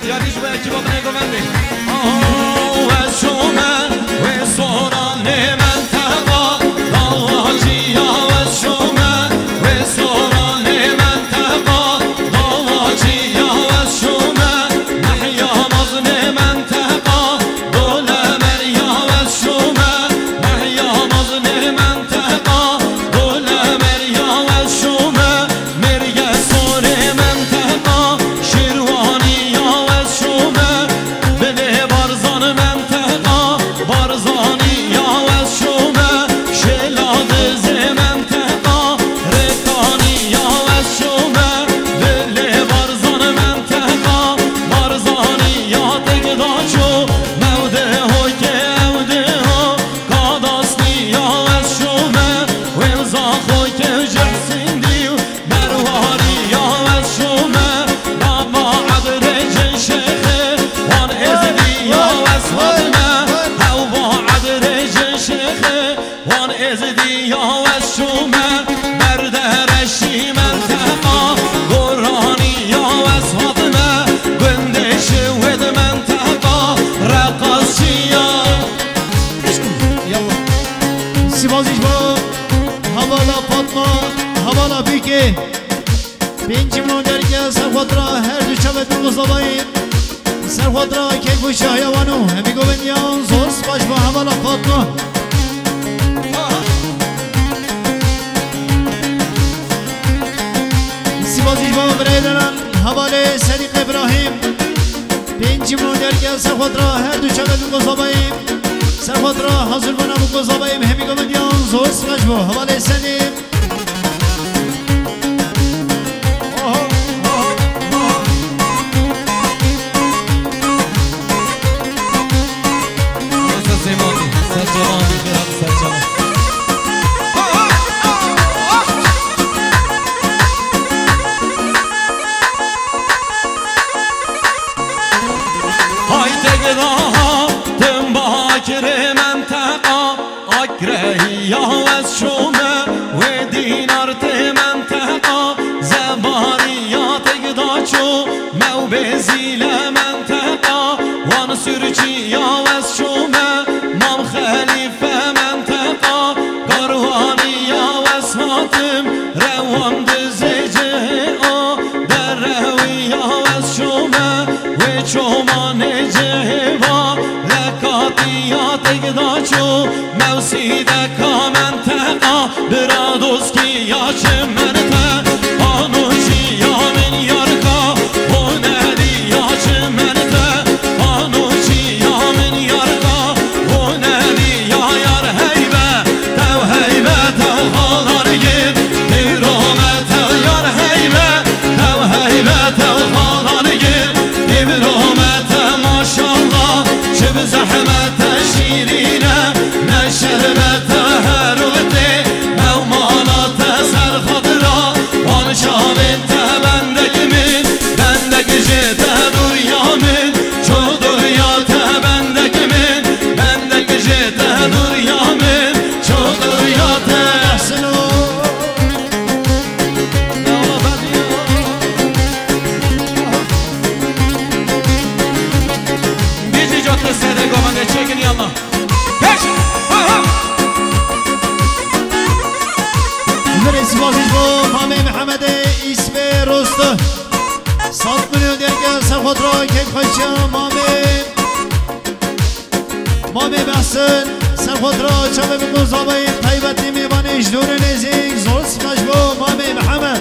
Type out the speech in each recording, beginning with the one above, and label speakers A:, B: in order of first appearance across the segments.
A: یادیش به کی بابا نگوندی و شما و سوران منطقه داواجی و شما و سوران منطقه داواجی و شما نحیا مزن منطقه دول مریا و شما نحیا مزن منطقه دول مریا و شما مریا سور منطقه شیروانی و شما بده بارزان منطقه بارزانی و شما شلاد ز منطقه رکانی و شما بله بارزان منطقه بارزانی تگداشو موده های که اوده ها کاداستی و شما ویلزا خوی که جحسین دیو مرواری و شما بابا عبر جنشخه وان ازدی و اسفادنا او با عبر جنشخه وان ازدی و شما بردرشی منطقه قرانی و اسفادنا گندش ود منطقه رقصی
B: سیبازیش با حوالا فاطمه حوالا بیکی پنج ماندر که سرخواد را هر دو چوه دو گذاباییم سرخواد را که گوشه هیوانو همی گوینیان زوز باش با حوالا فاطمه سیبازیش با برایدنان حواله صدیق ابراهیم پنج ماندر که سرخواد را هر دو چوه دو گذاباییم سرخواد را حاضر بنا بو گذاباییم همی گوینیان زوز باش با حواله صدیق
A: های تگداها تم باکر منطقه اکرهی از شما و دینارت منطقه زباری تگداچو مو بزیل منطقه وان سرچی از شما مام خلیفه منطقه گروانی از حاتم روان دزجه در روی از شما و چومان جهوا لکاتیات گداچو موسیده کا منطقه برادوس کی یا چه منطقه آنوشی یا من یارکا بونری یا چه منطقه آنوشی یا من یارکا بونری یا یار هیبه تو حالار گیر دیرومت یار هیبه تو حالار گیر دیرومت ماشالله چه به زحمت شیرینه نه شربت هروته مومانات سرخط را آن شابت بندگ من بندگ جت دنیا من چو دنیا بندگ من بندگ جت دنیا من چو دنیا بیجی جات سده گوانده چکن یالا پیش
B: برس بازیش با مامی محمد اسم رسته 100 میلیون دیگه سرخواد را که خوشه مامی محسن سرخواد را چمه بگو زابایی طیبتی میبانش دور نزیک زور سمش با مامی محمد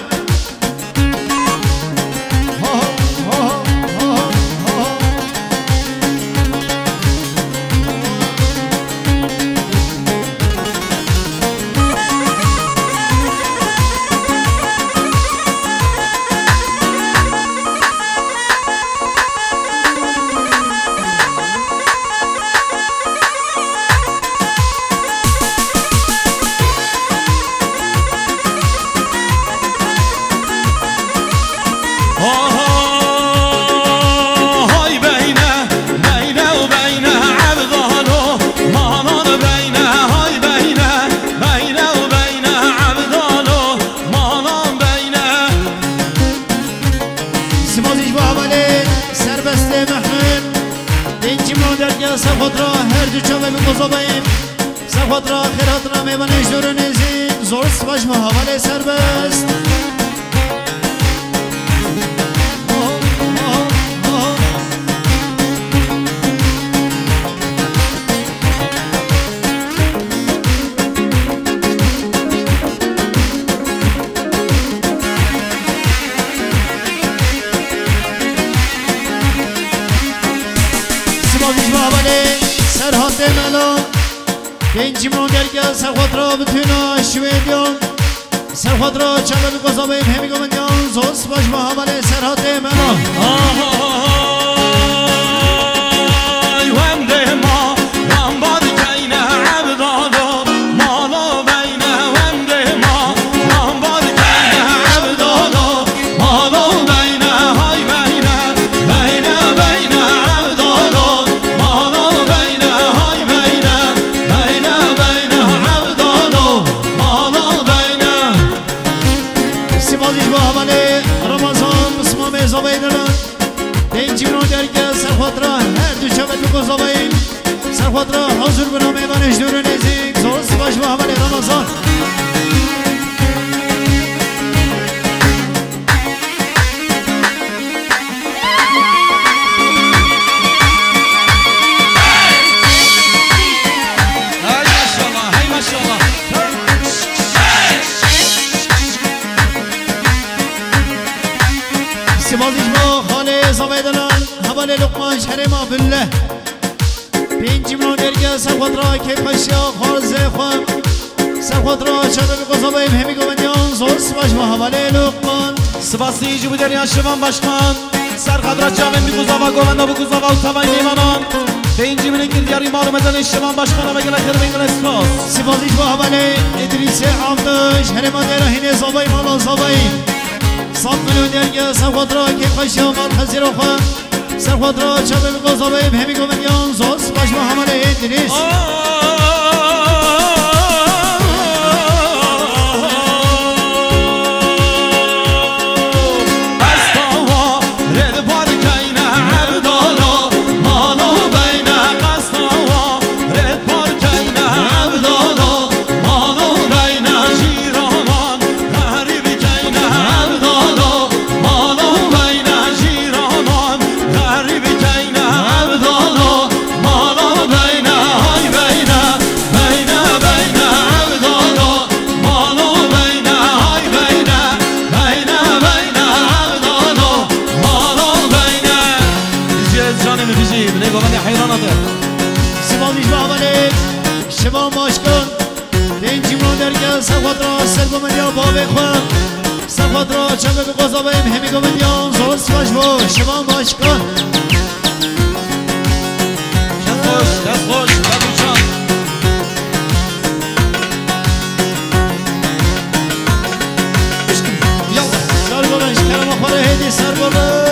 B: درگه سخوت را هر دو چاوه بگذابیم سخوت را خیرات را میبنش دور نزید زور سباش محاول سربست پنجمون درگه سرخوت را بتونا شویدیان سرخوت را چله بگذابیم همیگو من دیان زوز باش با حمل سرحات ملا سرخوت را حضور برام ایوانش دور نزیک زوز باش با حمل رمضان سبازیش با خاله زبیدلان حمل لقمان شرما بالله پنجمون درگه سرخوت را که پشیا خارزه خوام سرخوت را چرا بگذابیم همیگو بندیان زور سباش با حواله لقمان
A: سباسی جو بدریا شوان باشمان سرخوت را چاویم بگذابا گواندا بگذابا و تبای میوانان پنجمون گردیاری مارو مزن شوان باشمان و بگل خیر بینگل اسپاس
B: سبازیش با حواله ادریس عبدش هرما دیره هینه زابای مالا زابای صفنو درگه سرخوت را که پشیا مرخزی رو خوام سرخوت را چاوه بگذابیم همیگو بندیان زور سباش با حواله ادریس سرخوت را سرگو مدیا باوی خواه سرخوت را چنگه بگذابیم همیگو مدیان زور سواش با شما باش کن
A: دست خوش بدو چند
B: سر برنش کرم خوره هیدی سر برن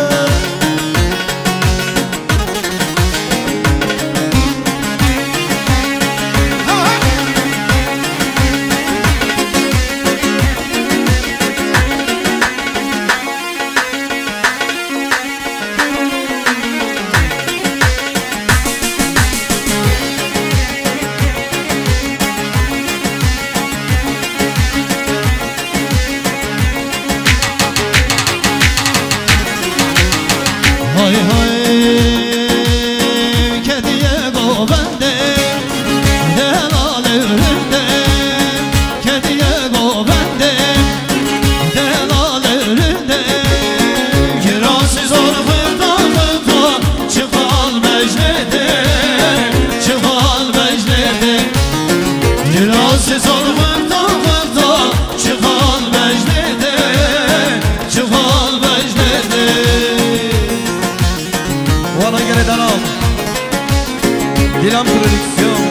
A: دیلم پرودکسیون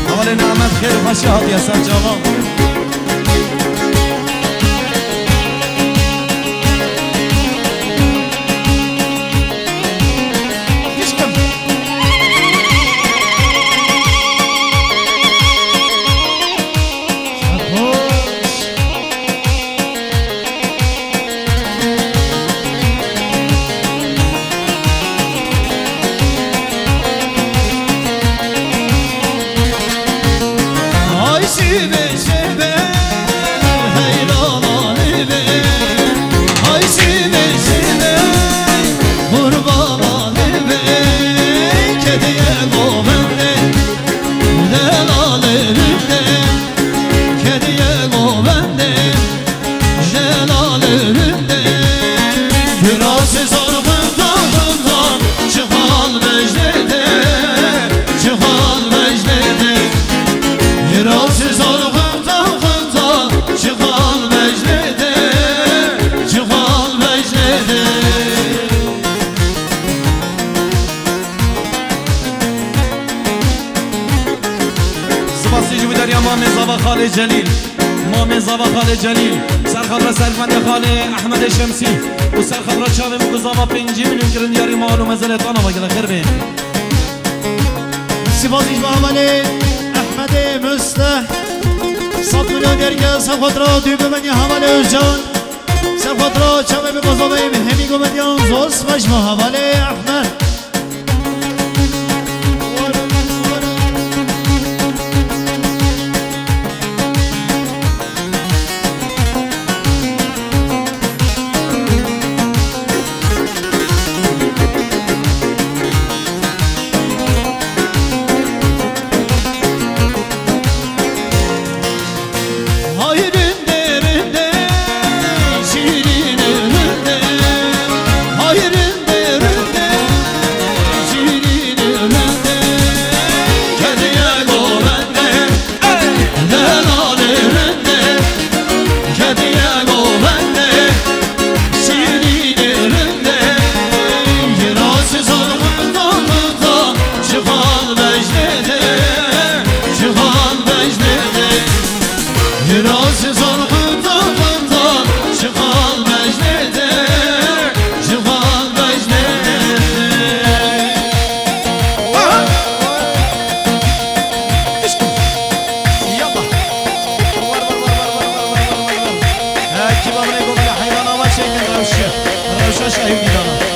A: اول نعمت خیر و خوشحال یا سر جوان خالد جلیل مام زاوا خالد جلیل سرخبر سرفند خالد احمد شمسی و سرخبر چاوه مگزاوا 5 میلیون گرن یاری مال و مزلتان و گل خیر بین
B: سیبازیش با عمله احمد مصلح 100 میلیون درگه سرخوطرا توی گمنی حواله جان سرخوطرا چاوه مگزاوا همی گمنیان زوز باش با حواله احمد
A: روشه شهیدی دارم